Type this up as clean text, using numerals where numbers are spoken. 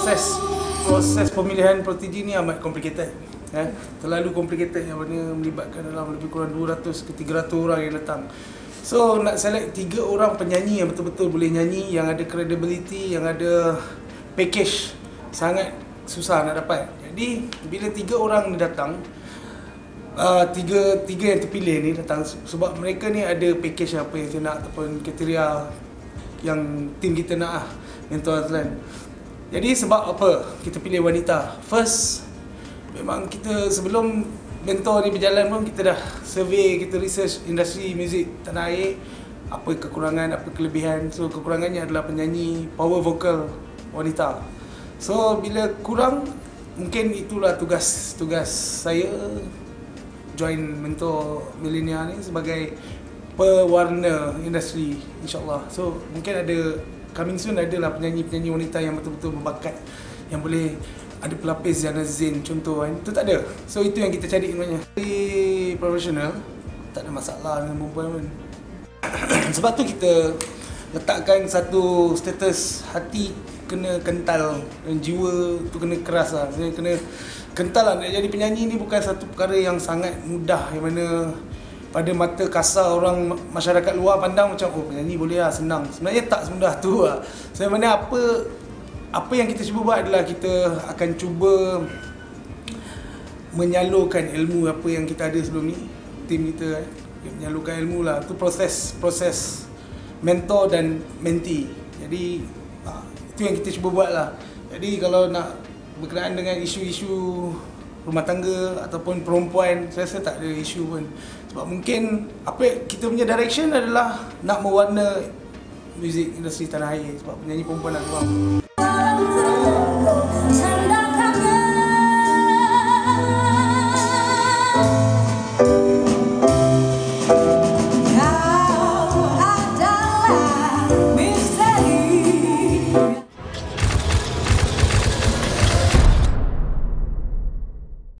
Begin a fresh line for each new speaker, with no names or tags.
proses pemilihan protegi ni amat complicated. Terlalu complicated yang mana melibatkan dalam lebih kurang 200 ke 300 orang yang datang. So nak select 3 orang penyanyi yang betul-betul boleh nyanyi, yang ada credibility, yang ada package, sangat susah nak dapat. Jadi bila 3 orang ni datang, tiga yang terpilih ni datang sebab mereka ni ada package apa yang kita nak ataupun kriteria yang tim kita nak mentor atlet. Jadi sebab apa kita pilih wanita? First, memang kita sebelum mentor ni berjalan pun kita dah survey, kita research industri muzik tanah air, apa kekurangan, apa kelebihan. So kekurangannya adalah penyanyi power vocal wanita. So bila kurang, mungkin itulah tugas saya join mentor milenial ni sebagai pewarna industri, insyaAllah. So mungkin ada coming soon, adalah penyanyi-penyanyi wanita yang betul-betul berbakat, yang boleh ada pelapis Jana Zain contoh kan. Itu tak ada. So itu yang kita cari sebenarnya. Di profesional tak ada masalah dengan perempuan pun. Sebab tu kita letakkan satu status hati kena kental dan jiwa tu kena keras lah. Maksudnya kena kental lah. Nak jadi penyanyi ni bukan satu perkara yang sangat mudah, yang mana pada mata kasar orang masyarakat luar pandang macam oh penyanyi boleh lah, senang. Sebenarnya tak semudah tu lah. Sebenarnya apa yang kita cuba buat adalah kita akan cuba menyalurkan ilmu apa yang kita ada sebelum ni. Tim kita menyalurkan ilmu lah. Itu proses mentor dan mentee. Jadi itu yang kita cuba buat lah. Jadi kalau nak berkenaan dengan isu-isu rumah tangga ataupun perempuan, saya rasa tak ada isu pun. Sebab mungkin apa kita punya direction adalah nak mewarna muzik industri tanah air. Sebab penyanyi perempuan nak keluar.